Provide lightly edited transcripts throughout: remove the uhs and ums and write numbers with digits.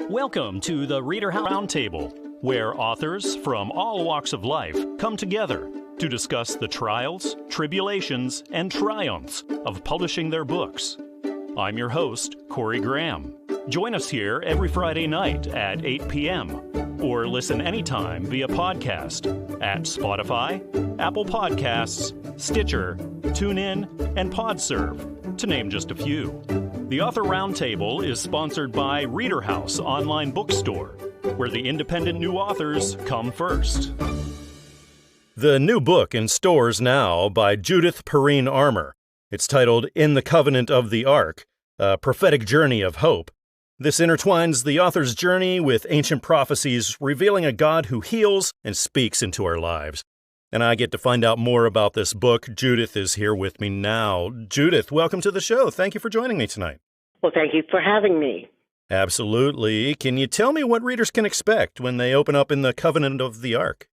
Welcome to the ReaderHouse Roundtable, where authors from all walks of life come together to discuss the trials, tribulations, and triumphs of publishing their books. I'm your host, Corey Graham. Join us here every Friday night at 8 p.m. or listen anytime via podcast at Spotify, Apple Podcasts, Stitcher, TuneIn, and PodServe, to name just a few. The Author Roundtable is sponsored by ReaderHouse Online Bookstore, where the independent new authors come first. The new book in stores now by Judith Perrine Armour. It's titled In the Covenant of the Ark, a prophetic journey of hope. This intertwines the author's journey with ancient prophecies, revealing a God who heals and speaks into our lives. And I get to find out more about this book. Judith is here with me now. Judith, welcome to the show. Thank you for joining me tonight. Well, thank you for having me. Absolutely. Can you tell me what readers can expect when they open up in the Covenant of the Ark?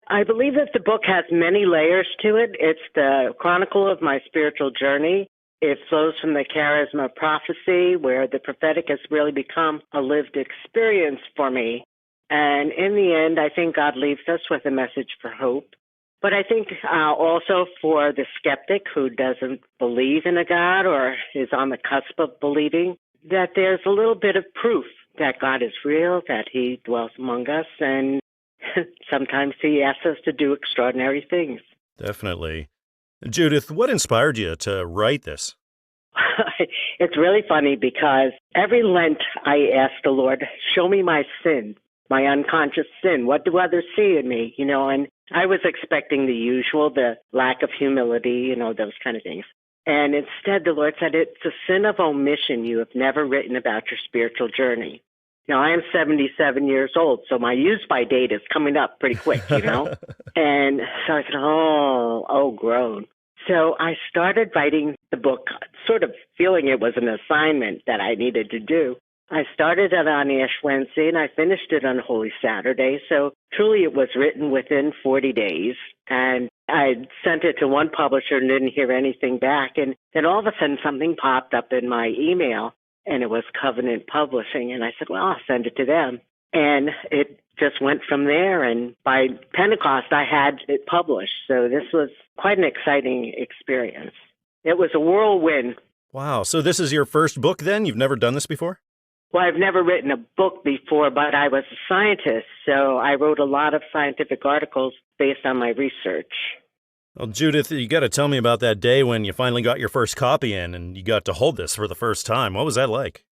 I believe that the book has many layers to it. It's the chronicle of my spiritual journey. It flows from the charisma of prophecy, where the prophetic has really become a lived experience for me. And in the end, I think God leaves us with a message for hope. But I think also for the skeptic who doesn't believe in a God or is on the cusp of believing, that there's a little bit of proof that God is real, that he dwells among us, and sometimes he asks us to do extraordinary things. Definitely. Judith, what inspired you to write this? It's really funny because every Lent I ask the Lord, show me my sin, my unconscious sin. What do others see in me? And I was expecting the usual, the lack of humility, those kind of things. And instead, the Lord said, it's a sin of omission. You have never written about your spiritual journey. Now, I am 77 years old, so my use-by date is coming up pretty quick, And so I said, oh, groan. So I started writing the book, sort of feeling it was an assignment that I needed to do. I started it on Ash Wednesday, and I finished it on Holy Saturday. So truly it was written within 40 days. And I sent it to one publisher and didn't hear anything back. And then all of a sudden something popped up in my email, and it was Covenant Publishing. And I said, well, I'll send it to them. And it just went from there. And by Pentecost, I had it published. So this was quite an exciting experience. It was a whirlwind. Wow. So this is your first book then? You've never done this before? Well, I've never written a book before, but I was a scientist, so I wrote a lot of scientific articles based on my research. Well, Judith, you got to tell me about that day when you finally got your first copy in and you got to hold this for the first time. What was that like?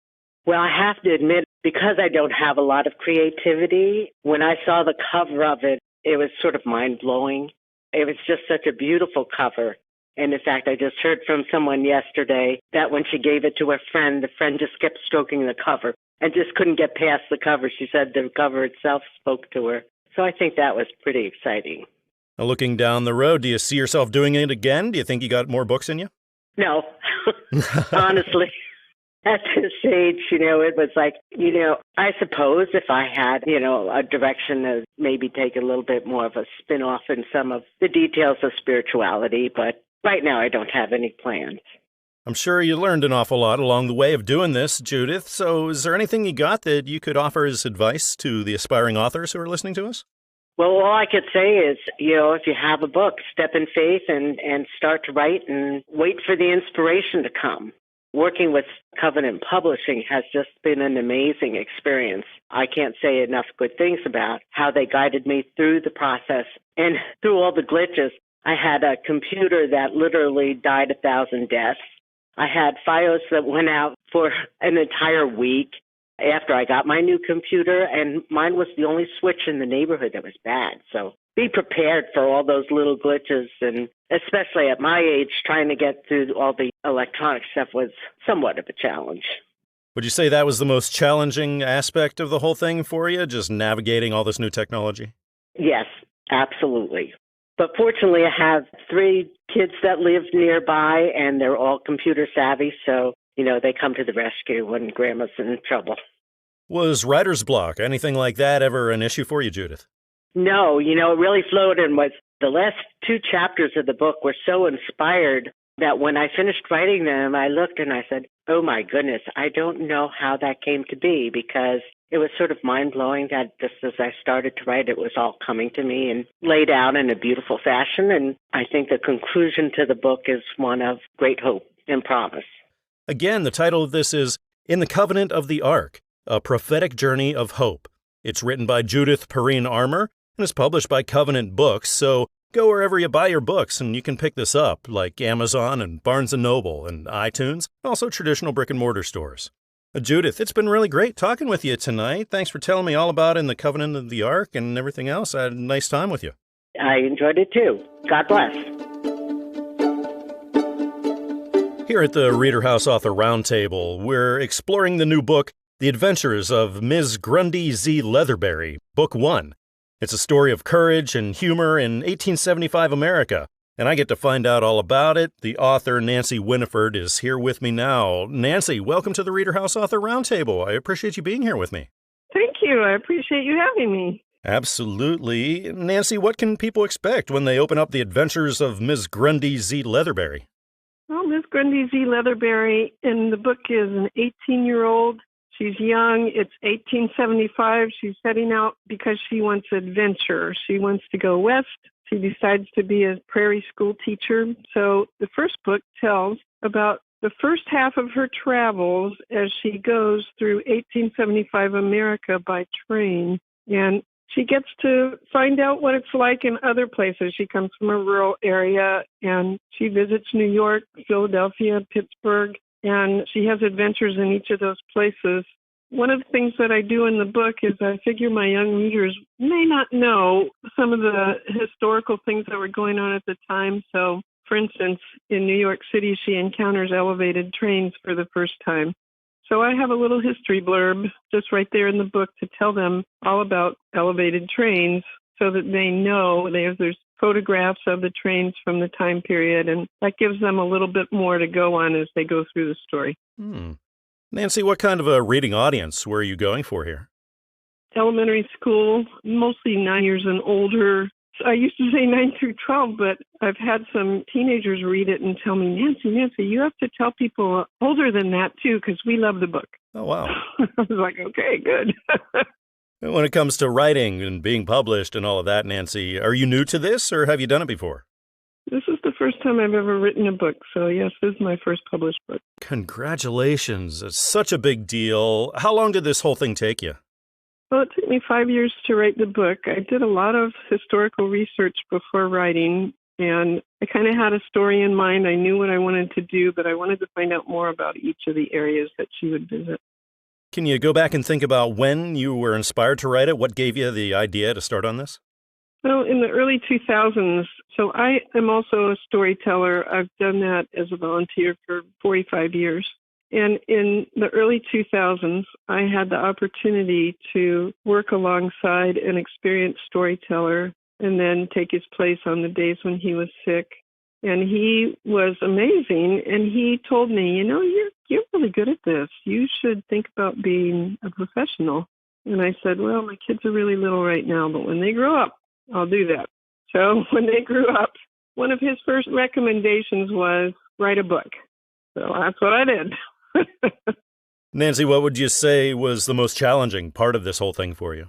Well, I have to admit, because I don't have a lot of creativity, when I saw the cover of it, it was sort of mind-blowing. It was just such a beautiful cover. And in fact, I just heard from someone yesterday that when she gave it to a friend, the friend just kept stroking the cover and just couldn't get past the cover. She said the cover itself spoke to her. So I think that was pretty exciting. Now, looking down the road, do you see yourself doing it again? Do you think you got more books in you? No, honestly. At this age, it was like, I suppose if I had, a direction to maybe take a little bit more of a spin-off in some of the details of spirituality, but right now I don't have any plans. I'm sure you learned an awful lot along the way of doing this, Judith. So is there anything you got that you could offer as advice to the aspiring authors who are listening to us? Well, all I could say is, if you have a book, step in faith and start to write and wait for the inspiration to come. Working with Covenant Publishing has just been an amazing experience. I can't say enough good things about how they guided me through the process and through all the glitches. I had a computer that literally died 1,000 deaths. I had FiOS that went out for an entire week after I got my new computer, and mine was the only switch in the neighborhood that was bad. So be prepared for all those little glitches, and especially at my age, trying to get through all the electronic stuff was somewhat of a challenge. Would you say that was the most challenging aspect of the whole thing for you, just navigating all this new technology? Yes, absolutely. But fortunately, I have 3 kids that live nearby, and they're all computer savvy, so, they come to the rescue when Grandma's in trouble. Was writer's block, anything like that, ever an issue for you, Judith? No, it really flowed and was the last 2 chapters of the book were so inspired that when I finished writing them, I looked and I said, oh my goodness, I don't know how that came to be, because it was sort of mind-blowing that just as I started to write, it was all coming to me and laid out in a beautiful fashion. And I think the conclusion to the book is one of great hope and promise. Again, the title of this is In the Covenant of the Ark, A Prophetic Journey of Hope. It's written by Judith Perrine Armour and is published by Covenant Books, so go wherever you buy your books and you can pick this up, like Amazon and Barnes & Noble and iTunes, and also traditional brick-and-mortar stores. Judith, it's been really great talking with you tonight. Thanks for telling me all about In the Covenant of the Ark and everything else. I had a nice time with you. I enjoyed it too. God bless. Here at the ReaderHouse Author Roundtable, we're exploring the new book, The Adventures of Ms. Grundy Z. Leatherberry, Book 1. It's a story of courage and humor in 1875 America, and I get to find out all about it. The author, Nancy Winniford, is here with me now. Nancy, welcome to the ReaderHouse Author Roundtable. I appreciate you being here with me. Thank you. I appreciate you having me. Absolutely. Nancy, what can people expect when they open up The Adventures of Ms. Grundy Z. Leatherberry? Well, Miss Grundy Z. Leatherberry in the book is an 18-year-old. She's young. It's 1875. She's setting out because she wants adventure. She wants to go west. She decides to be a prairie school teacher. So the first book tells about the first half of her travels as she goes through 1875 America by train. And she gets to find out what it's like in other places. She comes from a rural area, and she visits New York, Philadelphia, Pittsburgh, and she has adventures in each of those places. One of the things that I do in the book is I figure my young readers may not know some of the historical things that were going on at the time. So, for instance, in New York City, she encounters elevated trains for the first time. So I have a little history blurb just right there in the book to tell them all about elevated trains so that they know. There's photographs of the trains from the time period, and that gives them a little bit more to go on as they go through the story. Nancy, what kind of a reading audience were you going for here? Elementary school, mostly 9 years and older. I used to say 9 through 12, but I've had some teenagers read it and tell me, Nancy, you have to tell people older than that, too, because we love the book. Oh, wow. I was like, okay, good. When it comes to writing and being published and all of that, Nancy, are you new to this or have you done it before? This is the first time I've ever written a book, so yes, this is my first published book. Congratulations. It's such a big deal. How long did this whole thing take you? Well, it took me 5 years to write the book. I did a lot of historical research before writing, and I kind of had a story in mind. I knew what I wanted to do, but I wanted to find out more about each of the areas that she would visit. Can you go back and think about when you were inspired to write it? What gave you the idea to start on this? Well, in the early 2000s, so I am also a storyteller. I've done that as a volunteer for 45 years. And in the early 2000s, I had the opportunity to work alongside an experienced storyteller and then take his place on the days when he was sick. And he was amazing. And he told me, you're really good at this. You should think about being a professional. And I said, well, my kids are really little right now, but when they grow up, I'll do that. So when they grew up, one of his first recommendations was write a book. So that's what I did. Nancy, what would you say was the most challenging part of this whole thing for you?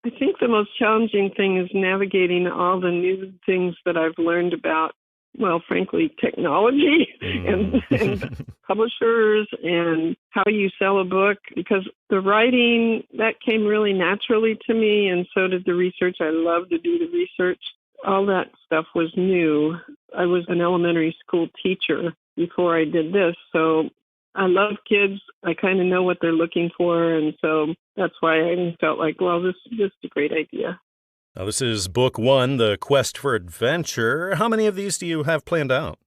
I think the most challenging thing is navigating all the new things that I've learned about, well, frankly, technology and publishers and how you sell a book, because the writing, that came really naturally to me, and so did the research. I love to do the research. All that stuff was new. I was an elementary school teacher before I did this, so I love kids. I kind of know what they're looking for, and so that's why I felt like, well, this is a great idea. Now, this is book 1, The Quest for Adventure. How many of these do you have planned out?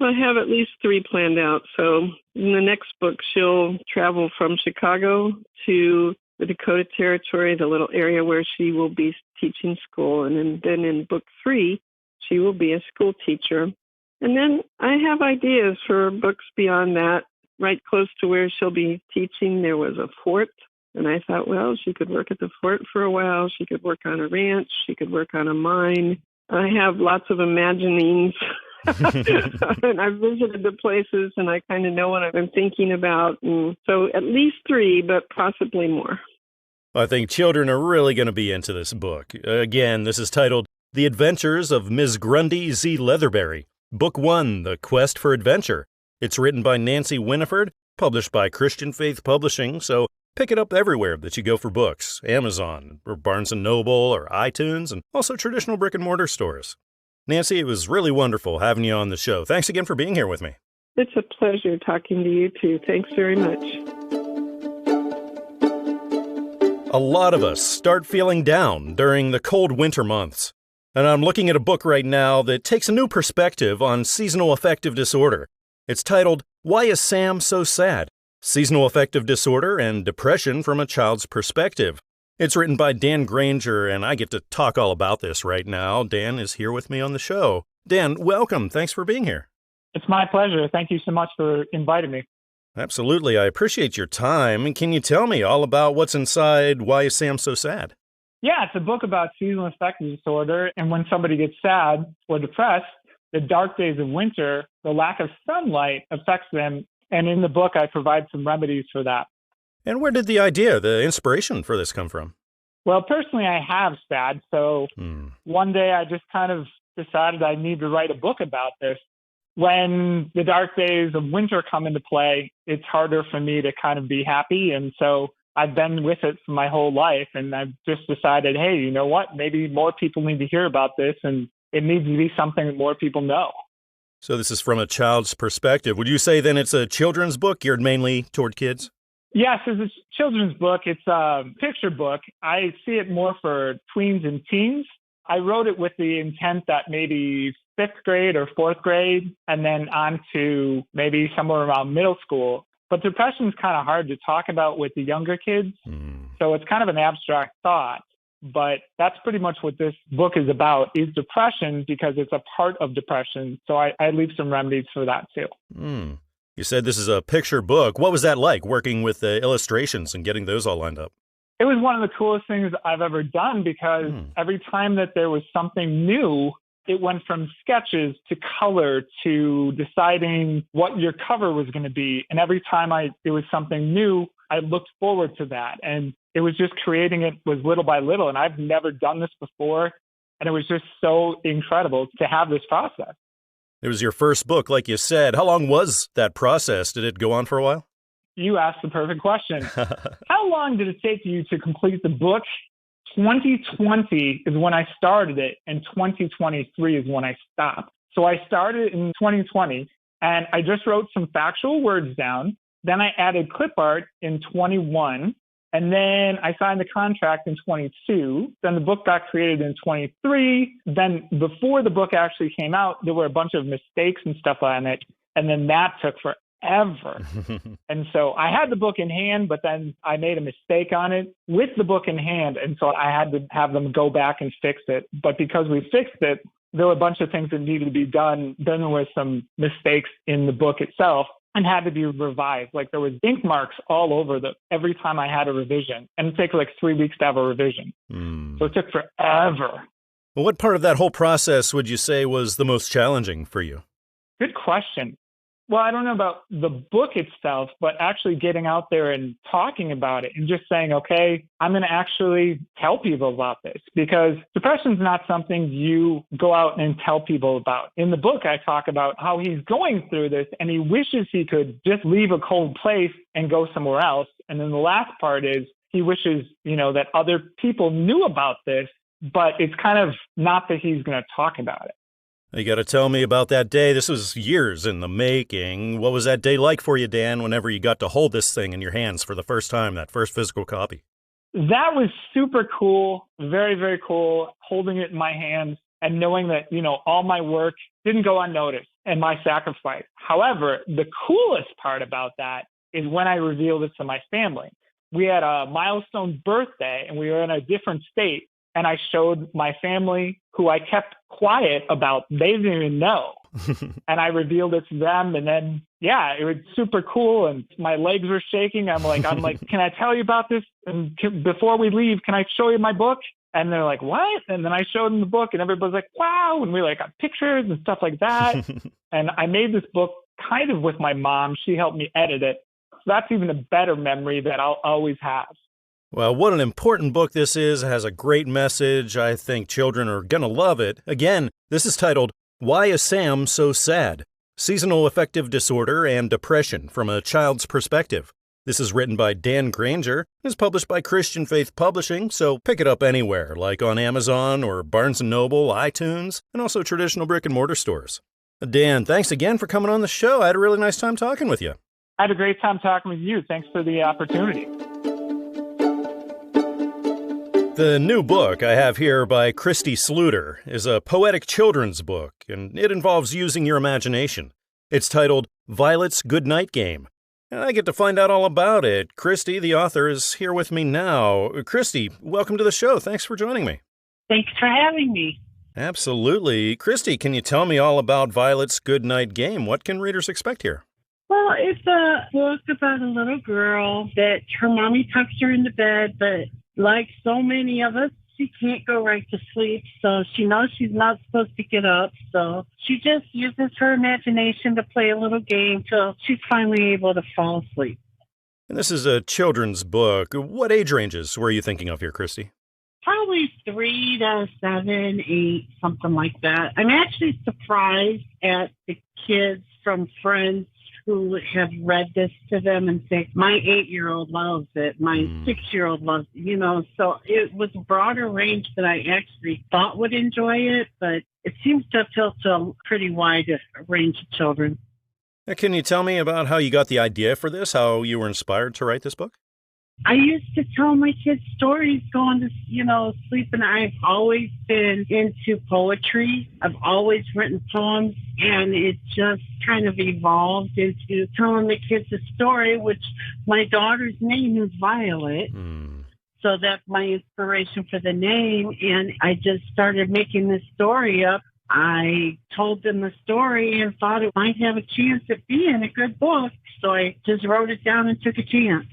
I have at least 3 planned out. So in the next book, she'll travel from Chicago to the Dakota Territory, the little area where she will be teaching school. And then in book 3, she will be a school teacher. And then I have ideas for books beyond that. Right close to where she'll be teaching, there was a fort. And I thought, well, she could work at the fort for a while. She could work on a ranch. She could work on a mine. I have lots of imaginings And I've visited the places, and I kind of know what I'm thinking about. And so at least 3, but possibly more. I think children are really going to be into this book. Again, this is titled The Adventures of Ms. Grundy Z. Leatherberry, Book 1, The Quest for Adventure. It's written by Nancy Winniford, published by Christian Faith Publishing, so pick it up everywhere that you go for books, Amazon, or Barnes & Noble, or iTunes, and also traditional brick-and-mortar stores. Nancy, it was really wonderful having you on the show. Thanks again for being here with me. It's a pleasure talking to you, too. Thanks very much. A lot of us start feeling down during the cold winter months. And I'm looking at a book right now that takes a new perspective on seasonal affective disorder. It's titled, Why is Sam So Sad? Seasonal Affective Disorder and Depression from a Child's Perspective. It's written by Dan Granger, and I get to talk all about this right now. Dan is here with me on the show. Dan, welcome. Thanks for being here. It's my pleasure. Thank you so much for inviting me. Absolutely. I appreciate your time. Can you tell me all about what's inside Why is Sam So Sad? Yeah, it's a book about seasonal affective disorder. And when somebody gets sad or depressed, the dark days of winter, the lack of sunlight affects them. And in the book, I provide some remedies for that. And where did the idea, the inspiration for this come from? Well, personally, I have SAD. So one day I just kind of decided I need to write a book about this. When the dark days of winter come into play, it's harder for me to kind of be happy. And so I've been with it for my whole life. And I've just decided, hey, you know what? Maybe more people need to hear about this. And it needs to be something that more people know. So this is from a child's perspective. Would you say then it's a children's book geared mainly toward kids? Yes, it's a children's book. It's a picture book. I see it more for tweens and teens. I wrote it with the intent that maybe 5th grade or 4th grade, and then on to maybe somewhere around middle school. But depression is kind of hard to talk about with the younger kids. So it's kind of an abstract thought. But that's pretty much what this book is about, is depression, because it's a part of depression. So I leave some remedies for that too. You said this is a picture book. What was that like, working with the illustrations and getting those all lined up? It was one of the coolest things I've ever done, because every time that there was something new, it went from sketches to color to deciding what your cover was going to be. And every time it was something new, I looked forward to that. And it was just creating it was little by little. And I've never done this before. And it was just so incredible to have this process. It was your first book, like you said. How long was that process? Did it go on for a while? You asked the perfect question. How long did it take you to complete the book? 2020 is when I started it, and 2023 is when I stopped. So I started in 2020, and I just wrote some factual words down. Then I added clip art in 21, and then I signed the contract in 22. Then the book got created in 23. Then before the book actually came out, there were a bunch of mistakes and stuff on it, and then that took forever. And so I had the book in hand, but then I made a mistake on it with the book in hand. And so I had to have them go back and fix it. But because we fixed it, there were a bunch of things that needed to be done. Then there were some mistakes in the book itself and had to be revised. Like there was ink marks all over every time I had a revision. And it took like 3 weeks to have a revision. So it took forever. Well, what part of that whole process would you say was the most challenging for you? Good question. Well, I don't know about the book itself, but actually getting out there and talking about it and just saying, okay, I'm going to actually tell people about this, because depression is not something you go out and tell people about. In the book, I talk about how he's going through this and he wishes he could just leave a cold place and go somewhere else. And then the last part is he wishes, that other people knew about this, but it's kind of not that he's going to talk about it. You got to tell me about that day. This was years in the making. What was that day like for you, Dan, whenever you got to hold this thing in your hands for the first time, that first physical copy? That was super cool. Very, very cool. Holding it in my hands and knowing that, all my work didn't go unnoticed and my sacrifice. However, the coolest part about that is when I revealed it to my family. We had a milestone birthday and we were in a different state. And I showed my family, who I kept quiet about. They didn't even know. And I revealed it to them. And then, it was super cool. And my legs were shaking. I'm like, can I tell you about this? And before we leave, can I show you my book? And they're like, what? And then I showed them the book, and everybody's like, wow. And we like got pictures and stuff like that. And I made this book kind of with my mom. She helped me edit it. So that's even a better memory that I'll always have. Well, what an important book this is. It has a great message. I think children are going to love it. Again, this is titled, Why is Sam So Sad? Seasonal Affective Disorder and Depression from a Child's Perspective. This is written by Dan Granger and is published by Christian Faith Publishing, so pick it up anywhere, like on Amazon or Barnes & Noble, iTunes, and also traditional brick-and-mortar stores. Dan, thanks again for coming on the show. I had a really nice time talking with you. I had a great time talking with you. Thanks for the opportunity. The new book I have here by Christie Sluder is a poetic children's book, and it involves using your imagination. It's titled Violet's Goodnight Game. And I get to find out all about it. Christie, the author, is here with me now. Christie, welcome to the show. Thanks for joining me. Thanks for having me. Absolutely. Christie, can you tell me all about Violet's Goodnight Game? What can readers expect here? Well, it's a book about a little girl that her mommy tucks her into bed, but like so many of us, she can't go right to sleep, so she knows she's not supposed to get up. So she just uses her imagination to play a little game till she's finally able to fall asleep. And this is a children's book. What age ranges were you thinking of here, Christie? Probably 3 to 7, 8, something like that. I'm actually surprised at the kids from friends who have read this to them and say, my 8-year-old loves it, my 6-year-old loves it, so it was a broader range than I actually thought would enjoy it, but it seems to appeal to a pretty wide range of children. Can you tell me about how you got the idea for this, how you were inspired to write this book? I used to tell my kids stories going to, sleep, and I've always been into poetry. I've always written poems, and it just kind of evolved into telling the kids a story, which my daughter's name is Bialek. So that's my inspiration for the name, and I just started making this story up. I told them the story and thought it might have a chance at being a good book, so I just wrote it down and took a chance.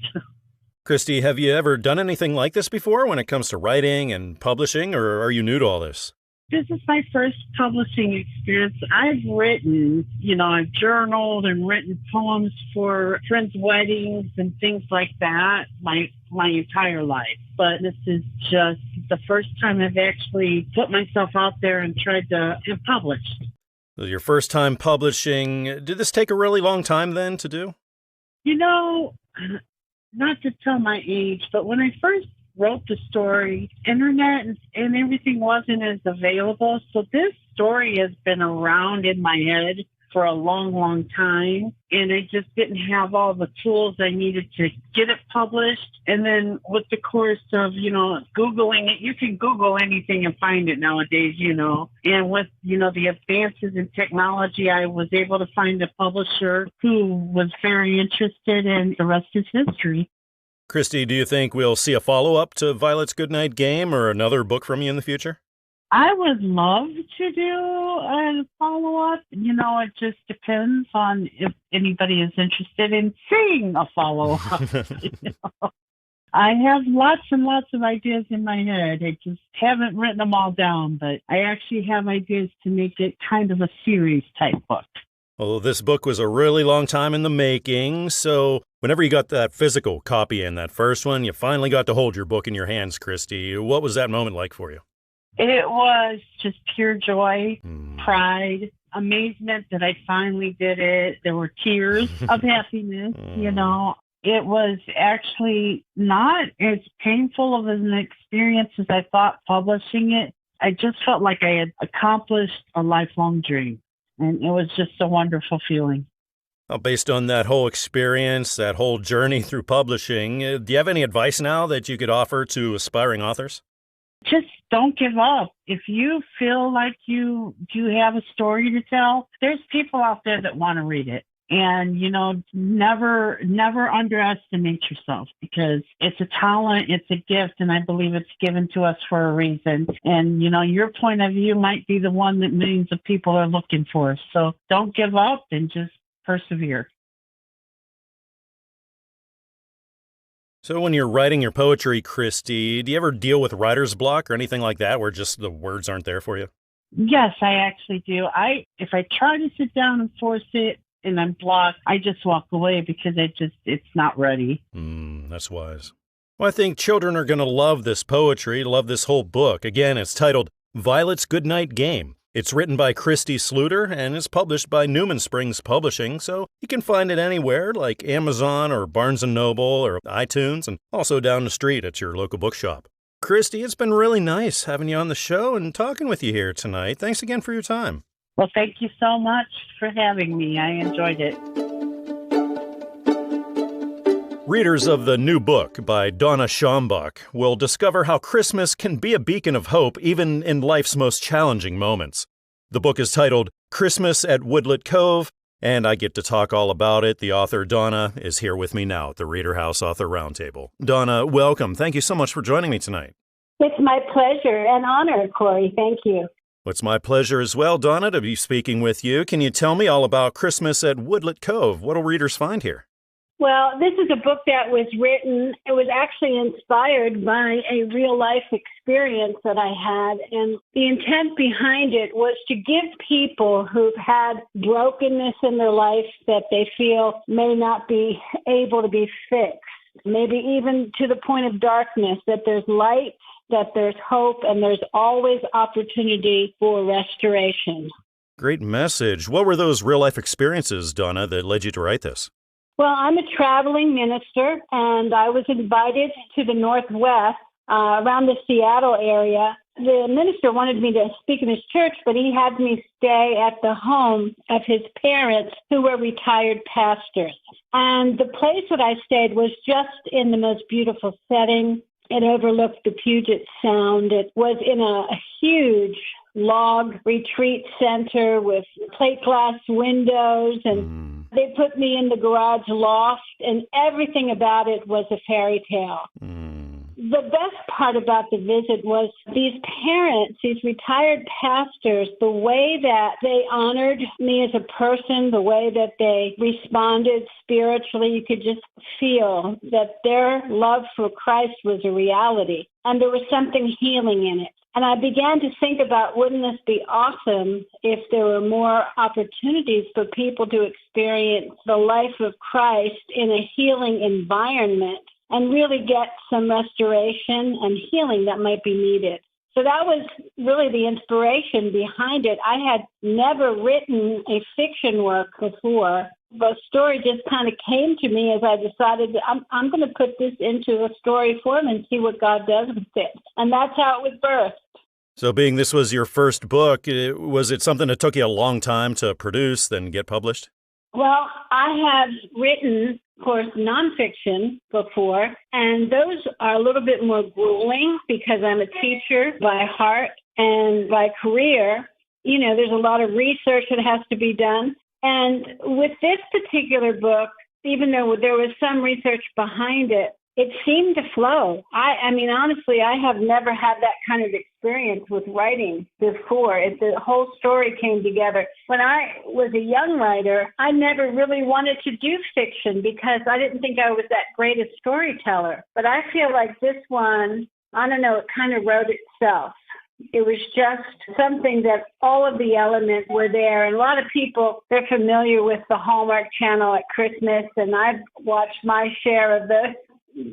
Christie, have you ever done anything like this before when it comes to writing and publishing, or are you new to all this? This is my first publishing experience. I've written, I've journaled and written poems for friends' weddings and things like that my entire life. But this is just the first time I've actually put myself out there and tried to get published. Your first time publishing. Did this take a really long time then to do? Not to tell my age, but when I first wrote the story, internet and everything wasn't as available. So this story has been around in my head for a long, long time. And I just didn't have all the tools I needed to get it published. And then with the course of, Googling it, you can Google anything and find it nowadays, And with, the advances in technology, I was able to find a publisher who was very interested, and the rest is history. Christie, do you think we'll see a follow-up to Violet's Goodnight Game or another book from you in the future? I would love to do a follow-up. It just depends on if anybody is interested in seeing a follow-up. I have lots and lots of ideas in my head. I just haven't written them all down, but I actually have ideas to make it kind of a series-type book. Well, this book was a really long time in the making, so whenever you got that physical copy in, that first one, you finally got to hold your book in your hands, Christie. What was that moment like for you? It was just pure joy, pride, amazement that I finally did it. There were tears of happiness, It was actually not as painful of an experience as I thought publishing it. I just felt like I had accomplished a lifelong dream, and it was just a wonderful feeling. Well, based on that whole experience, that whole journey through publishing, do you have any advice now that you could offer to aspiring authors? Just don't give up. If you feel like you have a story to tell, there's people out there that want to read it. And, never underestimate yourself, because it's a talent, it's a gift, and I believe it's given to us for a reason. And, your point of view might be the one that millions of people are looking for. So don't give up and just persevere. So when you're writing your poetry, Christie, do you ever deal with writer's block or anything like that where just the words aren't there for you? Yes, I actually do. If I try to sit down and force it and I'm blocked, I just walk away because it's not ready. That's wise. Well, I think children are going to love this poetry, love this whole book. Again, it's titled Violet's Goodnight Game. It's written by Christie Sluder and is published by Newman Springs Publishing, so you can find it anywhere like Amazon or Barnes & Noble or iTunes, and also down the street at your local bookshop. Christie, it's been really nice having you on the show and talking with you here tonight. Thanks again for your time. Well, thank you so much for having me. I enjoyed it. Readers of the new book by Donna Schambach will discover how Christmas can be a beacon of hope even in life's most challenging moments. The book is titled Christmas at Woodlet Cove, and I get to talk all about it. The author, Donna, is here with me now at the ReaderHouse Author Roundtable. Donna, welcome. Thank you so much for joining me tonight. It's my pleasure and honor, Corey. Thank you. It's my pleasure as well, Donna, to be speaking with you. Can you tell me all about Christmas at Woodlet Cove? What will readers find here? Well, this is a book that was written, it was actually inspired by a real life experience that I had. And the intent behind it was to give people who've had brokenness in their life that they feel may not be able to be fixed, maybe even to the point of darkness, that there's light, that there's hope, and there's always opportunity for restoration. Great message. What were those real life experiences, Donna, that led you to write this? Well, I'm a traveling minister, and I was invited to the Northwest, around the Seattle area. The minister wanted me to speak in his church, but he had me stay at the home of his parents, who were retired pastors. And the place that I stayed was just in the most beautiful setting. It overlooked the Puget Sound. It was in a huge log retreat center with plate glass windows, and they put me in the garage loft, and everything about it was a fairy tale. The best part about the visit was these parents, these retired pastors, the way that they honored me as a person, the way that they responded spiritually. You could just feel that their love for Christ was a reality, and there was something healing in it. And I began to think about, wouldn't this be awesome if there were more opportunities for people to experience the life of Christ in a healing environment and really get some restoration and healing that might be needed. So that was really the inspiration behind it. I had never written a fiction work before. The story just kind of came to me as I decided that I'm going to put this into a story form and see what God does with it. And that's how it was birthed. So being this was your first book, was it something that took you a long time to produce, then get published? Well, I have written, of course, nonfiction before, and those are a little bit more grueling because I'm a teacher by heart and by career. You know, there's a lot of research that has to be done. And with this particular book, even though there was some research behind it, it seemed to flow. I mean, honestly, I have never had that kind of experience with writing before. The whole story came together. When I was a young writer, I never really wanted to do fiction because I didn't think I was that great a storyteller. But I feel like this one, I don't know, it kind of wrote itself. It was just something that all of the elements were there. And a lot of people, they're familiar with the Hallmark Channel at Christmas, and I've watched my share of those.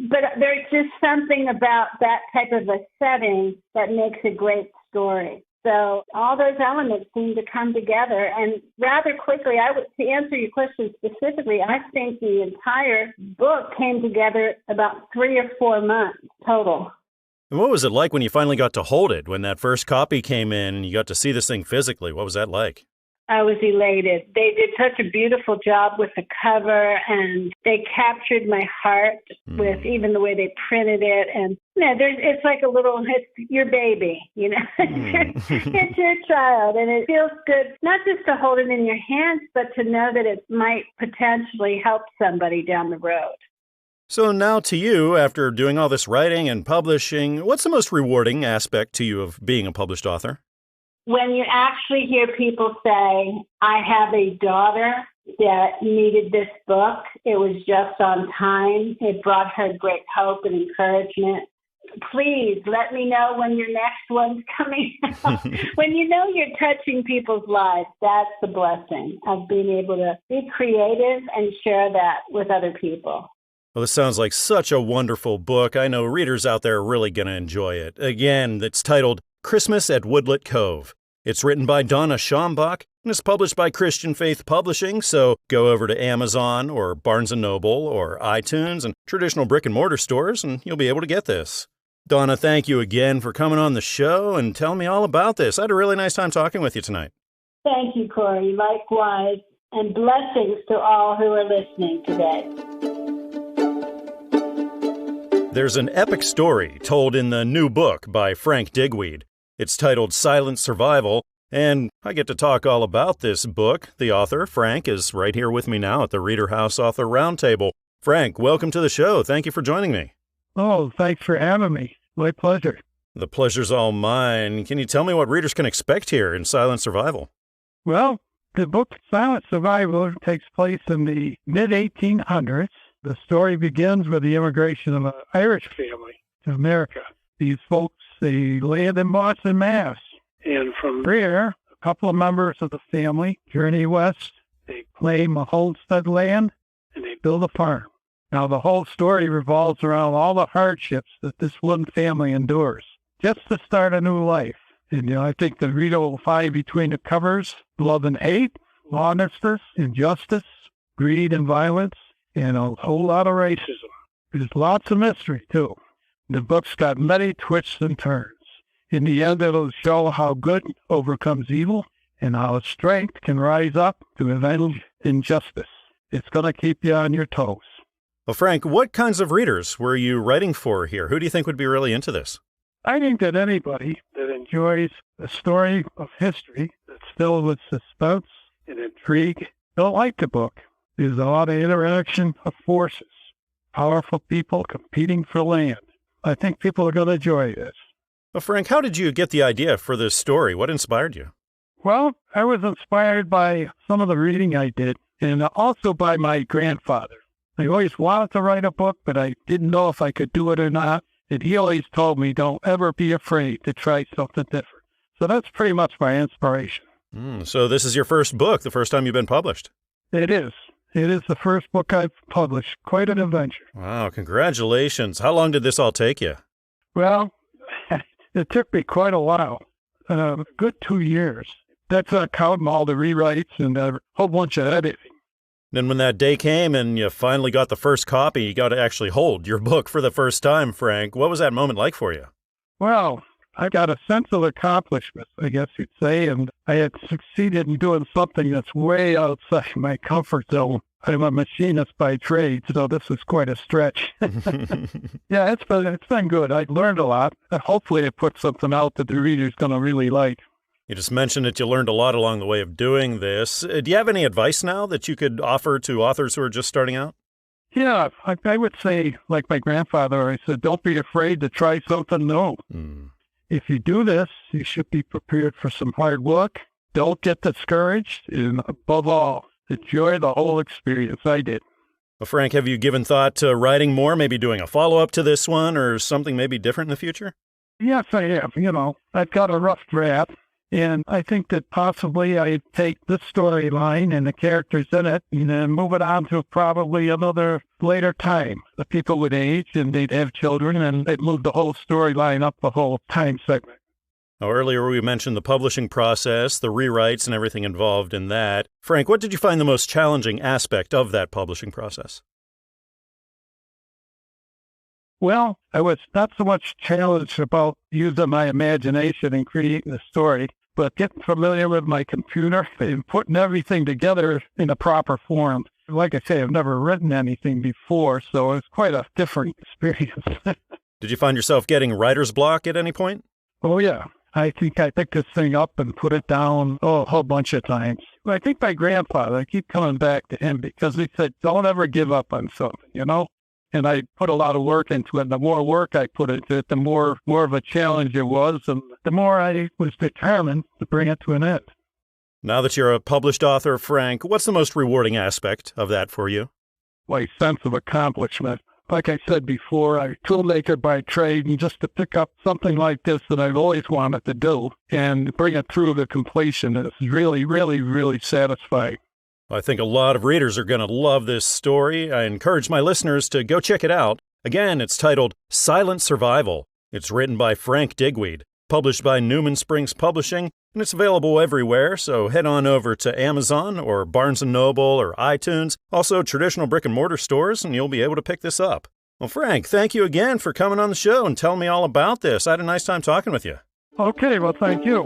But there's just something about that type of a setting that makes a great story. So all those elements seem to come together. And rather quickly, to answer your question specifically, I think the entire book came together about 3 or 4 months total. And what was it like when you finally got to hold it, when that first copy came in and you got to see this thing physically? What was that like? I was elated. They did such a beautiful job with the cover, and they captured my heart with even the way they printed it. And you know, it's like it's your baby, you know, it's your child, and it feels good not just to hold it in your hands, but to know that it might potentially help somebody down the road. So now to you, after doing all this writing and publishing, what's the most rewarding aspect to you of being a published author? When you actually hear people say, I have a daughter that needed this book. It was just on time. It brought her great hope and encouragement. Please let me know when your next one's coming out. When you know you're touching people's lives, that's the blessing of being able to be creative and share that with other people. Well, this sounds like such a wonderful book. I know readers out there are really going to enjoy it. Again, it's titled Christmas at Woodlet Cove. It's written by Donna Schambach and is published by Christian Faith Publishing, so go over to Amazon or Barnes & Noble or iTunes and traditional brick-and-mortar stores, and you'll be able to get this. Donna, thank you again for coming on the show and telling me all about this. I had a really nice time talking with you tonight. Thank you, Corey. Likewise, and blessings to all who are listening today. There's an epic story told in the new book by Frank Digweed. It's titled Silent Survival, and I get to talk all about this book. The author, Frank, is right here with me now at the ReaderHouse Author Roundtable. Frank, welcome to the show. Thank you for joining me. Oh, thanks for having me. My pleasure. The pleasure's all mine. Can you tell me what readers can expect here in Silent Survival? Well, the book Silent Survival takes place in the mid-1800s. The story begins with the immigration of an Irish family to America. These folks, they land in Boston, Mass. And from there, a couple of members of the family journey west. They claim a homestead land, and they build a farm. Now, the whole story revolves around all the hardships that this one family endures just to start a new life. And, I think the reader will find between the covers love and hate, lawlessness, injustice, greed and violence, and a whole lot of racism. There's lots of mystery, too. The book's got many twists and turns. In the end, it'll show how good overcomes evil and how strength can rise up to avenge injustice. It's going to keep you on your toes. Well, Frank, what kinds of readers were you writing for here? Who do you think would be really into this? I think that anybody that enjoys a story of history that's filled with suspense and intrigue will like the book. There's a lot of interaction of forces, powerful people competing for land. I think people are going to enjoy this. Well, Frank, how did you get the idea for this story? What inspired you? Well, I was inspired by some of the reading I did, and also by my grandfather. I always wanted to write a book, but I didn't know if I could do it or not. And he always told me, don't ever be afraid to try something different. So that's pretty much my inspiration. So this is your first book, the first time you've been published? It is. It is the first book I've published. Quite an adventure. Wow, congratulations. How long did this all take you? Well, it took me quite a while, a good 2 years. That's not counting all the rewrites and a whole bunch of editing. Then when that day came and you finally got the first copy, you got to actually hold your book for the first time, Frank. What was that moment like for you? Well, I got a sense of accomplishment, I guess you'd say, and I had succeeded in doing something that's way outside my comfort zone. I'm a machinist by trade, so this is quite a stretch. Yeah, it's been good. I learned a lot. Hopefully it puts something out that the reader's going to really like. You just mentioned that you learned a lot along the way of doing this. Do you have any advice now that you could offer to authors who are just starting out? Yeah, I would say, like my grandfather, I said, don't be afraid to try something new. If you do this, you should be prepared for some hard work. Don't get discouraged, and above all, enjoy the whole experience. I did. Well, Frank, have you given thought to writing more, maybe doing a follow-up to this one or something maybe different in the future? Yes, I have. I've got a rough draft. And I think that possibly I'd take this storyline and the characters in it and then move it on to probably another later time. The people would age and they'd have children and they'd move the whole storyline up the whole time segment. Now, earlier we mentioned the publishing process, the rewrites and everything involved in that. Frank, what did you find the most challenging aspect of that publishing process? Well, I was not so much challenged about using my imagination and creating the story, but getting familiar with my computer and putting everything together in a proper form. Like I say, I've never written anything before, so it's quite a different experience. Did you find yourself getting writer's block at any point? Oh, yeah. I think I picked this thing up and put it down a whole bunch of times. I think my grandfather, I keep coming back to him because he said, don't ever give up on something, And I put a lot of work into it. And the more work I put into it, the more of a challenge it was, and the more I was determined to bring it to an end. Now that you're a published author, Frank, what's the most rewarding aspect of that for you? My sense of accomplishment. Like I said before, I'm a toolmaker by trade, and just to pick up something like this that I've always wanted to do and bring it through to completion is really, really, really satisfying. I think a lot of readers are going to love this story. I encourage my listeners to go check it out. Again, it's titled Silent Survival. It's written by Frank Digweed, published by Newman Springs Publishing, and it's available everywhere, so head on over to Amazon or Barnes & Noble or iTunes, also traditional brick-and-mortar stores, and you'll be able to pick this up. Well, Frank, thank you again for coming on the show and telling me all about this. I had a nice time talking with you. Okay, well, thank you.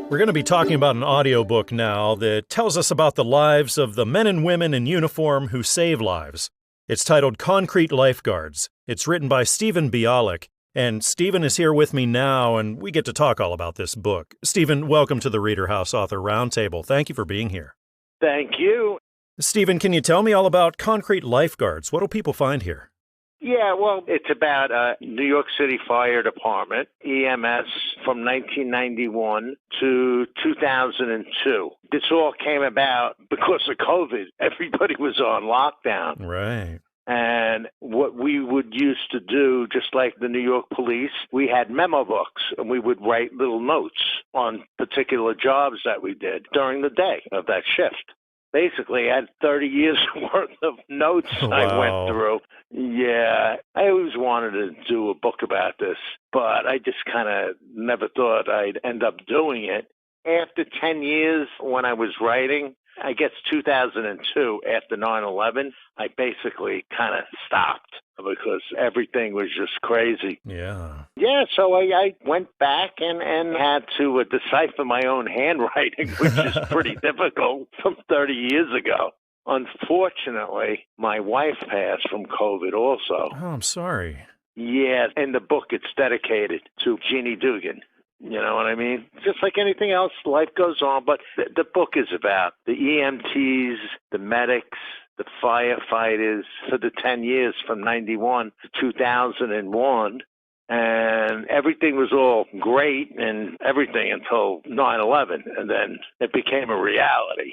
We're going to be talking about an audiobook now that tells us about the lives of the men and women in uniform who save lives. It's titled Concrete Lifeguards. It's written by Stephen Bialek, and Stephen is here with me now, and we get to talk all about this book. Stephen, welcome to the ReaderHouse Author Roundtable. Thank you for being here. Thank you. Stephen, can you tell me all about Concrete Lifeguards? What do people find here? Yeah, well, it's about a New York City Fire Department, EMS, from 1991 to 2002. This all came about because of COVID. Everybody was on lockdown. Right. And what we would used to do, just like the New York police, we had memo books, and we would write little notes on particular jobs that we did during the day of that shift. Basically, I had 30 years worth of notes I went through. Yeah, I always wanted to do a book about this, but I just kind of never thought I'd end up doing it. After 10 years when I was writing, I guess 2002, after 9/11, I basically kind of stopped because everything was just crazy. Yeah. Yeah, so I went back and had to decipher my own handwriting, which is pretty difficult from 30 years ago. Unfortunately, my wife passed from COVID also. Oh, I'm sorry. Yeah, in the book, it's dedicated to Jeannie Dugan. You know what I mean? Just like anything else, life goes on. But the book is about the EMTs, the medics, the firefighters for the 10 years from 91 to 2001. And everything was all great and everything until 9/11. And then it became a reality.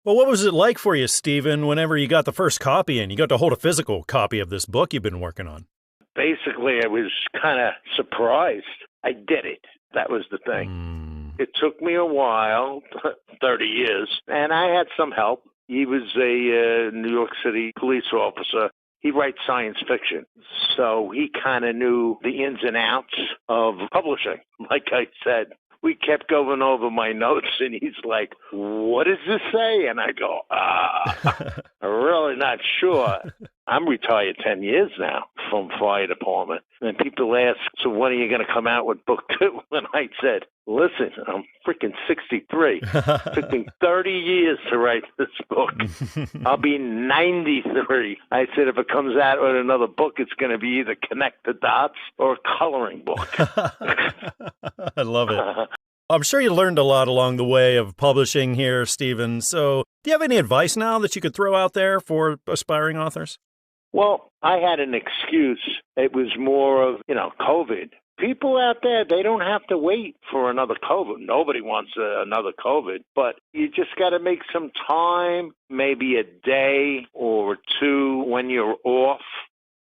Well, what was it like for you, Stephen, whenever you got the first copy and you got to hold a physical copy of this book you've been working on? Basically, I was kind of surprised. I did it. That was the thing. It took me a while, 30 years, and I had some help. He was a New York City police officer. He writes science fiction, so he kind of knew the ins and outs of publishing. Like I said, we kept going over my notes, and he's like, what does this say? And I go, I'm really not sure. I'm retired 10 years now from fire department. And people ask, so when are you going to come out with book 2? And I said, listen, I'm freaking 63. It took me 30 years to write this book. I'll be 93. I said, if it comes out with another book, it's going to be either Connect the Dots or a coloring book. I love it. I'm sure you learned a lot along the way of publishing here, Stephen. So do you have any advice now that you could throw out there for aspiring authors? Well, I had an excuse. It was more of, COVID. People out there, they don't have to wait for another COVID. Nobody wants another COVID, but you just got to make some time, maybe a day or two when you're off.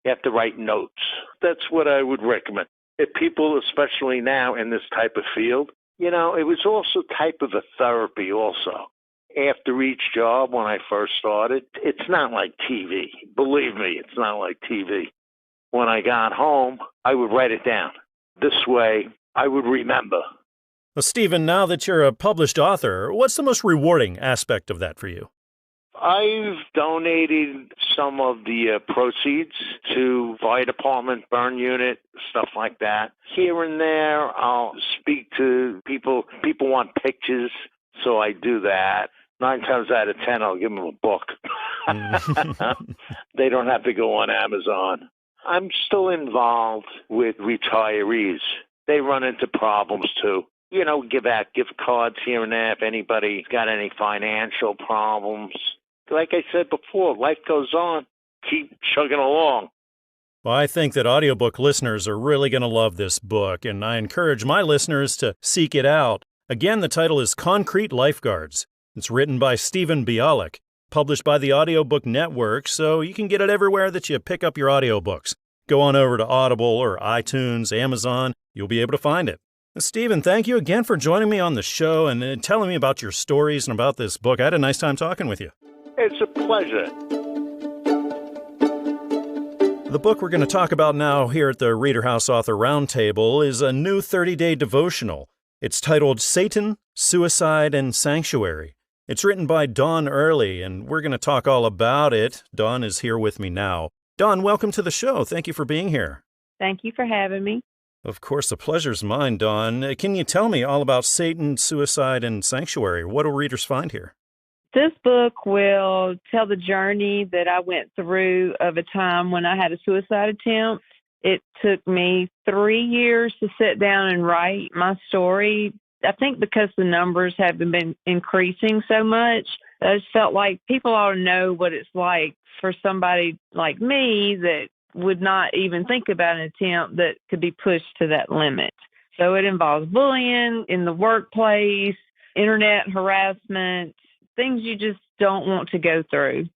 You have to write notes. That's what I would recommend. If people, especially now in this type of field, it was also type of a therapy also. After each job, when I first started, it's not like TV. Believe me, it's not like TV. When I got home, I would write it down. This way, I would remember. Well, Stephen, now that you're a published author, what's the most rewarding aspect of that for you? I've donated some of the proceeds to fire department, burn unit, stuff like that. Here and there, I'll speak to people. People want pictures, so I do that. 9 times out of 10, I'll give them a book. They don't have to go on Amazon. I'm still involved with retirees. They run into problems, too. Give out gift cards here and there if anybody's got any financial problems. Like I said before, life goes on. Keep chugging along. Well, I think that audiobook listeners are really going to love this book, and I encourage my listeners to seek it out. Again, the title is Concrete Lifeguards. It's written by Stephen Bialek, published by the Audiobook Network, so you can get it everywhere that you pick up your audiobooks. Go on over to Audible or iTunes, Amazon. You'll be able to find it. Stephen, thank you again for joining me on the show and telling me about your stories and about this book. I had a nice time talking with you. It's a pleasure. The book we're going to talk about now here at the ReaderHouse Author Roundtable is a new 30-day devotional. It's titled Satan, Suicide, and Sanctuary. It's written by Dawn Early, and we're going to talk all about it. Dawn is here with me now. Dawn, welcome to the show. Thank you for being here. Thank you for having me. Of course, the pleasure's mine, Dawn. Can you tell me all about Satan, Suicide, and Sanctuary? What will readers find here? This book will tell the journey that I went through of a time when I had a suicide attempt. It took me 3 years to sit down and write my story. I think because the numbers have been increasing so much, I just felt like people ought to know what it's like for somebody like me that would not even think about an attempt that could be pushed to that limit. So it involves bullying in the workplace, internet harassment, things you just don't want to go through.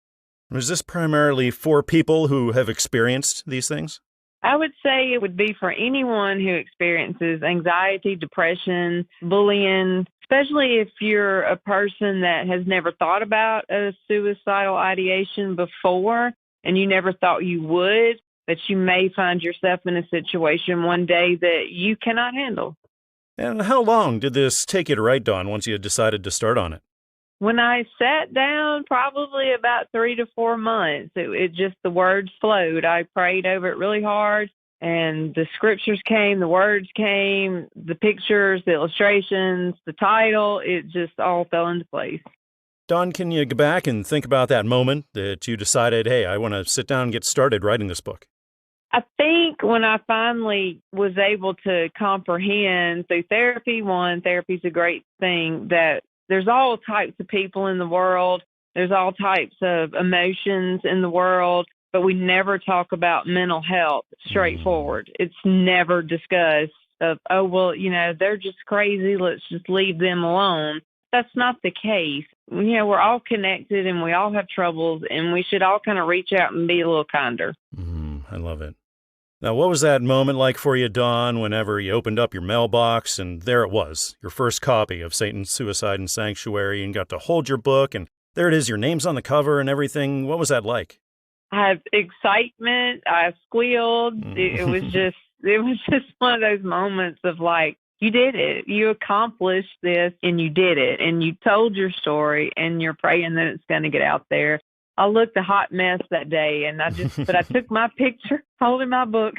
Is this primarily for people who have experienced these things? I would say it would be for anyone who experiences anxiety, depression, bullying, especially if you're a person that has never thought about a suicidal ideation before and you never thought you would, but you may find yourself in a situation one day that you cannot handle. And how long did this take you to write, Dawn, once you had decided to start on it? When I sat down, probably about 3 to 4 months, it just, the words flowed. I prayed over it really hard, and the scriptures came, the words came, the pictures, the illustrations, the title, it just all fell into place. Dawn, can you go back and think about that moment that you decided, hey, I want to sit down and get started writing this book? I think when I finally was able to comprehend through therapy, therapy's a great thing, that there's all types of people in the world. There's all types of emotions in the world, but we never talk about mental health straightforward. It's never discussed of, oh, well, they're just crazy. Let's just leave them alone. That's not the case. We're all connected and we all have troubles, and we should all kind of reach out and be a little kinder. I love it. Now, what was that moment like for you, Dawn, whenever you opened up your mailbox and there it was, your first copy of Satan, Suicide, and Sanctuary, and got to hold your book, and there it is, your name's on the cover and everything. What was that like? I had excitement. I squealed. It was just one of those moments of like, you did it. You accomplished this and you did it. And you told your story and you're praying that it's going to get out there. I looked a hot mess that day, and but I took my picture holding my book.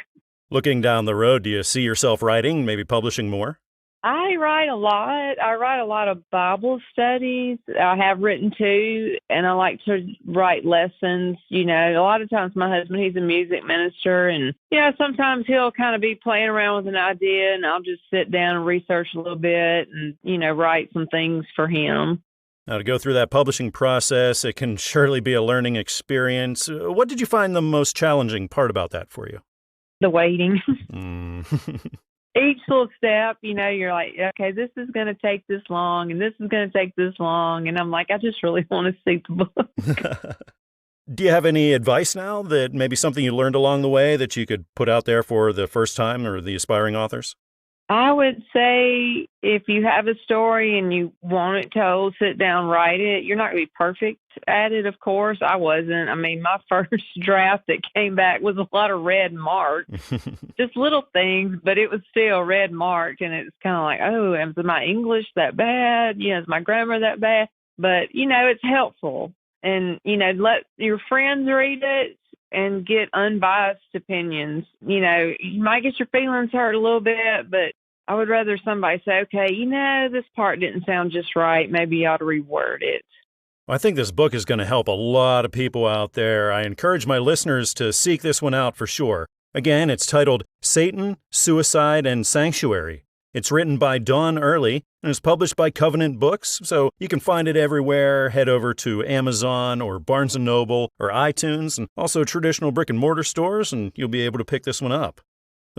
Looking down the road, do you see yourself writing, maybe publishing more? I write a lot. I write a lot of Bible studies. I have written too, and I like to write lessons. A lot of times my husband, he's a music minister, and, sometimes he'll kind of be playing around with an idea, and I'll just sit down and research a little bit and, write some things for him. Now, to go through that publishing process, it can surely be a learning experience. What did you find the most challenging part about that for you? The waiting. Each little step, you're like, okay, this is going to take this long, and this is going to take this long. And I'm like, I just really want to see the book. Do you have any advice now that maybe something you learned along the way that you could put out there for the first time or the aspiring authors? I would say if you have a story and you want it told, sit down, write it. You're not going to be perfect at it, of course. I wasn't. I mean, my first draft that came back was a lot of red marks, just little things, but it was still red marked. And it's kind of like, oh, is my English that bad? Is my grammar that bad? But, it's helpful. And, let your friends read it and get unbiased opinions. You might get your feelings hurt a little bit, but I would rather somebody say, okay, this part didn't sound just right. Maybe you ought to reword it. I think this book is going to help a lot of people out there. I encourage my listeners to seek this one out for sure. Again, it's titled Satan, Suicide, and Sanctuary. It's written by Dawn Early and is published by Covenant Books, so you can find it everywhere. Head over to Amazon or Barnes & Noble or iTunes and also traditional brick-and-mortar stores, and you'll be able to pick this one up.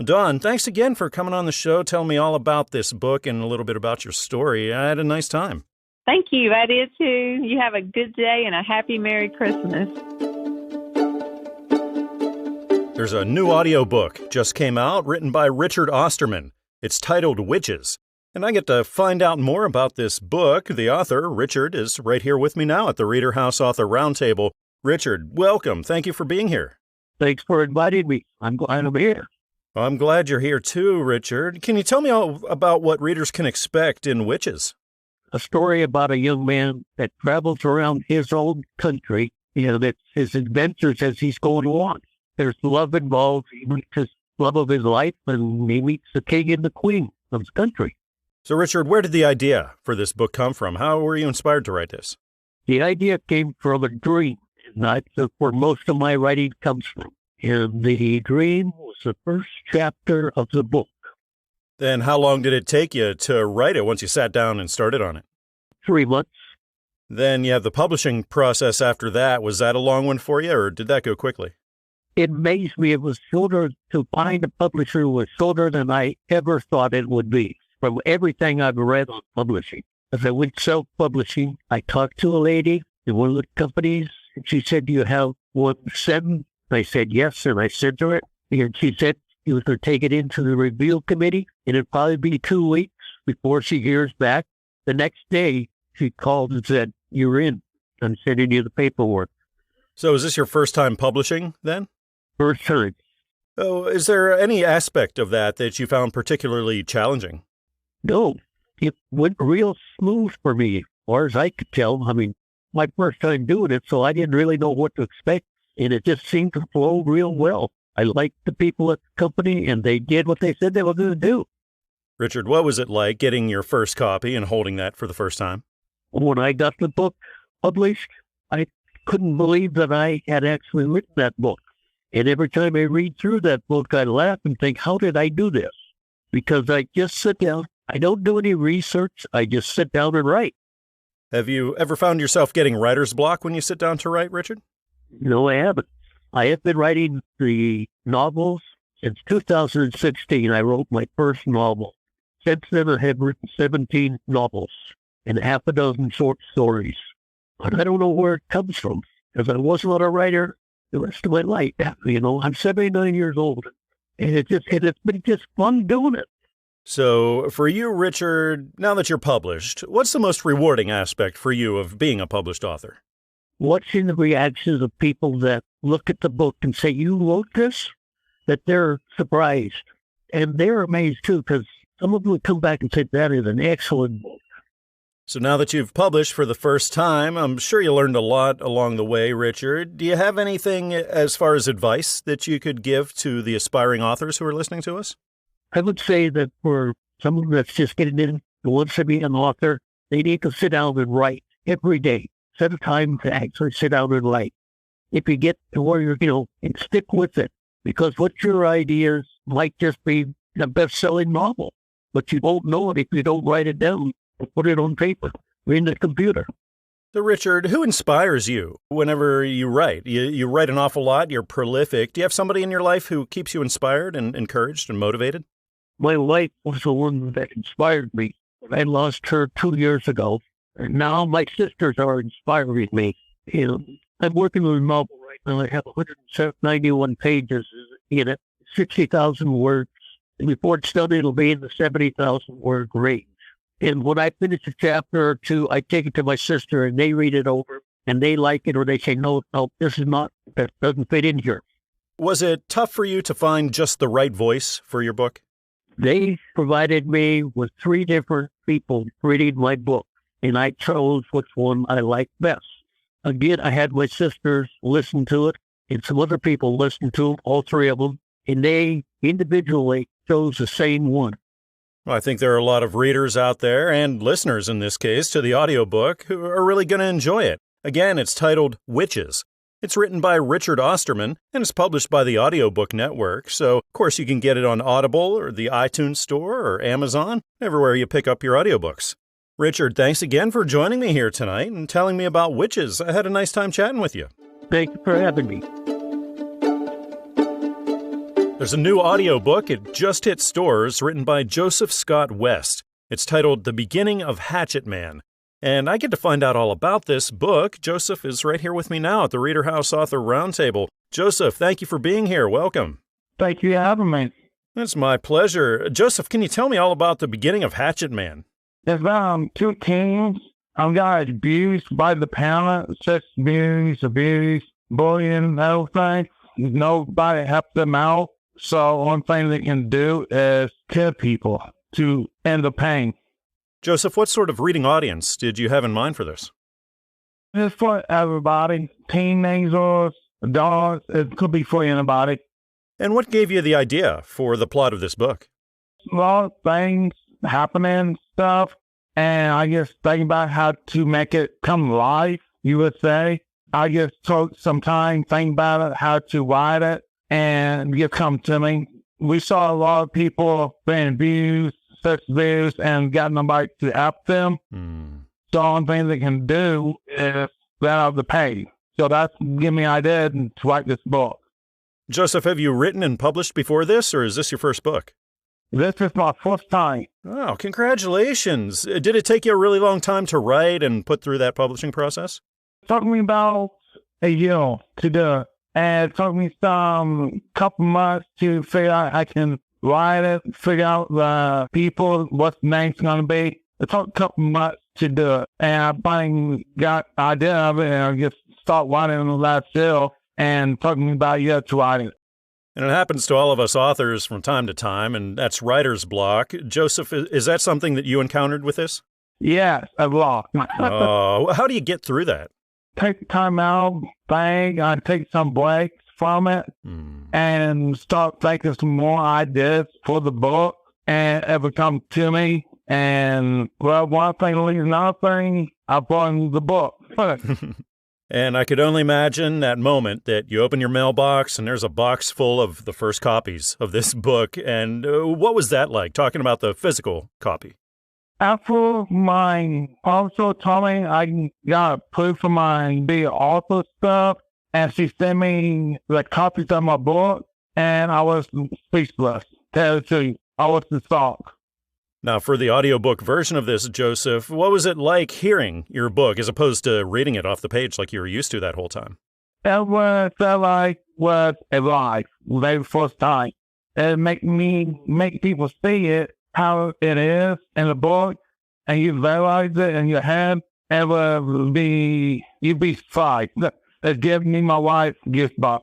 Dawn, thanks again for coming on the show, telling me all about this book and a little bit about your story. I had a nice time. Thank you. I did too. You have a good day and a happy Merry Christmas. There's a new audiobook just came out, written by Richard Austerman. It's titled Witches. And I get to find out more about this book. The author, Richard, is right here with me now at the ReaderHouse Author Roundtable. Richard, welcome. Thank you for being here. Thanks for inviting me. I'm glad I'm here. Well, I'm glad you're here too, Richard. Can you tell me all about what readers can expect in Witches? A story about a young man that travels around his own country. That's his adventures as he's going along. There's love involved. He meets his love of his life, and he meets the king and the queen of his country. So, Richard, where did the idea for this book come from? How were you inspired to write this? The idea came from a dream, and that's where most of my writing comes from. And the dream was the first chapter of the book. Then how long did it take you to write it once you sat down and started on it? 3 months. Then you have the publishing process after that. Was that a long one for you, or did that go quickly? It amazed me. It was shorter to find a publisher was shorter than I ever thought it would be. From everything I've read on publishing. As I went self-publishing, I talked to a lady in one of the companies, and she said, "Do you have 1/7?" I said, "Yes," and I sent her it. And she said she was going to take it into the review committee, and it'd probably be 2 weeks before she hears back. The next day, she called and said, "You're in. I'm sending you the paperwork." So is this your first time publishing, then? First time. Oh, is there any aspect of that you found particularly challenging? No, it went real smooth for me, as far as I could tell. I mean, my first time doing it, so I didn't really know what to expect, and it just seemed to flow real well. I liked the people at the company, and they did what they said they were going to do. Richard, what was it like getting your first copy and holding that for the first time? When I got the book published, I couldn't believe that I had actually written that book. And every time I read through that book, I laugh and think, how did I do this? Because I just sit down. I don't do any research. I just sit down and write. Have you ever found yourself getting writer's block when you sit down to write, Richard? No, I haven't. I have been writing the novels since 2016. I wrote my first novel. Since then, I have written 17 novels and half a dozen short stories. But I don't know where it comes from, because I was not a writer the rest of my life. I'm 79 years old, and it's been just fun doing it. So for you, Richard, now that you're published, what's the most rewarding aspect for you of being a published author? Watching the reactions of people that look at the book and say, "You wrote this?" That they're surprised. And they're amazed, too, because some of them would come back and say, "That is an excellent book." So now that you've published for the first time, I'm sure you learned a lot along the way, Richard. Do you have anything as far as advice that you could give to the aspiring authors who are listening to us? I would say that for someone that's just getting in, who wants to be an author, they need to sit down and write every day. Set a time to actually sit down and write. If you get to where you're, and stick with it, because what your ideas might just be a best-selling novel, but you won't know it if you don't write it down or put it on paper or in the computer. So, Richard, who inspires you whenever you write? You write an awful lot. You're prolific. Do you have somebody in your life who keeps you inspired and encouraged and motivated? My wife was the one that inspired me. I lost her 2 years ago, and now my sisters are inspiring me. I'm working on a novel right now. I have 191 pages in it, 60,000 words. And before it's done, it'll be in the 70,000 word range. And when I finish a chapter or two, I take it to my sister, and they read it over, and they like it, or they say, no, this is not, that doesn't fit in here. Was it tough for you to find just the right voice for your book? They provided me with 3 different people reading my book, and I chose which one I liked best. Again, I had my sisters listen to it, and some other people listen to it, all 3 of them, and they individually chose the same one. Well, I think there are a lot of readers out there, and listeners in this case, to the audiobook, who are really going to enjoy it. Again, it's titled Witches. It's written by Richard Austerman, and it's published by the Audiobook Network, so of course you can get it on Audible or the iTunes Store or Amazon, everywhere you pick up your audiobooks. Richard, thanks again for joining me here tonight and telling me about Witches. I had a nice time chatting with you. Thank you for having me. There's a new audiobook. It just hit stores, written by Joseph Scott West. It's titled The Beginning of Hatchet Man. And I get to find out all about this book. Joseph is right here with me now at the ReaderHouse Author Roundtable. Joseph, thank you for being here. Welcome. Thank you for having me. It's my pleasure. Joseph, can you tell me all about The Beginning of Hatchet Man? It's about two teens. I got abused by the parents, sex abuse, bullying, everything. Nobody helped them out. So one thing they can do is kill people to end the pain. Joseph, what sort of reading audience did you have in mind for this? It's for everybody. Teenagers, adults, it could be for anybody. And what gave you the idea for the plot of this book? A lot of things happening, stuff, and I just think about how to make it come alive, you would say. I just took some time, think about it, how to write it, and it come to me. We saw a lot of people being abused, sex abuse, and got nobody to help them. The only thing they can do is let out the pain. So that's give me an idea to write this book. Joseph, have you written and published before this, or is this your first book? This is my first time. Oh, congratulations. Did it take you a really long time to write and put through that publishing process? It took me about a year to do it. And it took me some couple months to figure out I can write it, figure out the people, what the name's going to be. It took a couple months to do it. And I finally got an idea of it, and I just started writing on the last year, and it took me about a year to write it. And it happens to all of us authors from time to time, and that's writer's block. Joseph, is that something that you encountered with this? Yes, a lot. Oh, how do you get through that? Take time out, think, I take some breaks from it, and start thinking some more ideas for the book, and it would come to me. And, well, one thing leads another thing, I brought in the book. And I could only imagine that moment that you open your mailbox and there's a box full of the first copies of this book. And what was that like, talking about the physical copy? After my publisher told me I got proof of my be author stuff, and she sent me the copies of my book, and I was speechless. Tell the truth, I was in shock. Now, for the audiobook version of this, Joseph, what was it like hearing your book as opposed to reading it off the page like you were used to that whole time? It was like was alive the very first time. It make people see it, how it is in the book, and you realize it in your head, it will be, you'd be surprised. It gave me my wife goosebumps.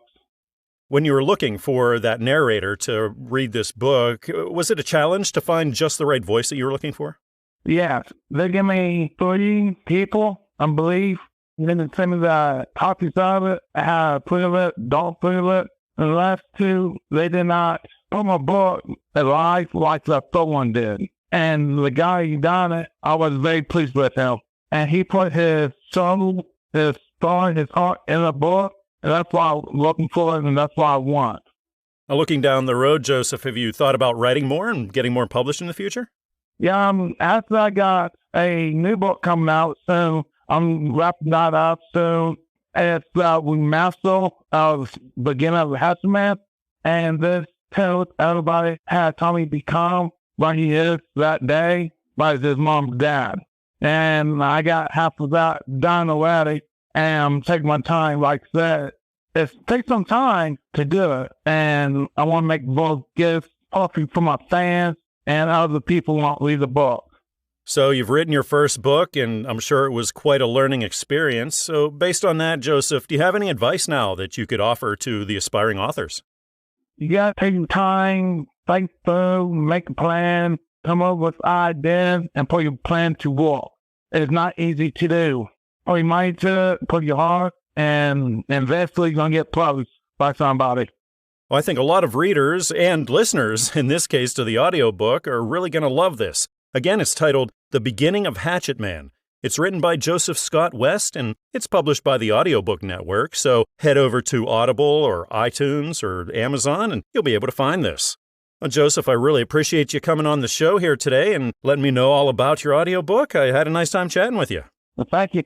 When you were looking for that narrator to read this book, was it a challenge to find just the right voice that you were looking for? Yes. They give me 3 people, I believe. And then they send me the copies of it, how to prove it, don't prove it. And the last 2, they did not put my book alive like the first one did. And the guy who done it, I was very pleased with him. And he put his soul, his soul, his heart in the book. And that's why I'm looking for it, and that's what I want. Now, looking down the road, Joseph, have you thought about writing more and getting more published in the future? Yeah, after I got a new book coming out soon, I'm wrapping that up soon. It's remaster of Beginning of Hatchet Man, and this tells everybody how Tommy become what he is that day by his mom's dad. And I got half of that done already. And I'm taking my time, like I said. It takes some time to do it. And I want to make both gifts, hopefully for my fans and other people who want to read the book. So you've written your first book, and I'm sure it was quite a learning experience. So based on that, Joseph, do you have any advice now that you could offer to the aspiring authors? You got to take your time, think through, make a plan, come up with ideas, and put your plan to work. It's not easy to do. Put your mind to it, put your heart, and eventually you're going to get published by somebody. Well, I think a lot of readers and listeners, in this case to the audiobook, are really going to love this. Again, it's titled The Beginning of Hatchet Man. It's written by Joseph Scott West, and it's published by the Audiobook Network, so head over to Audible or iTunes or Amazon, and you'll be able to find this. Well, Joseph, I really appreciate you coming on the show here today and letting me know all about your audiobook. I had a nice time chatting with you. Well, thank you.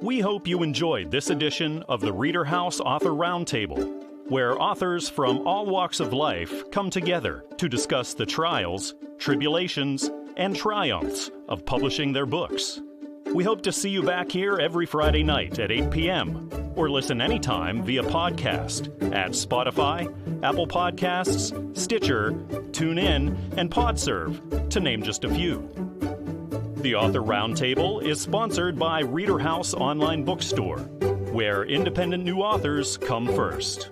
We hope you enjoyed this edition of the ReaderHouse Author Roundtable. where authors from all walks of life come together to discuss the trials, tribulations, and triumphs of publishing their books. We hope to see you back here every Friday night at 8 p.m. or listen anytime via podcast at Spotify, Apple Podcasts, Stitcher, TuneIn, and PodServe, to name just a few. The Author Roundtable is sponsored by ReaderHouse Online Bookstore, where independent new authors come first.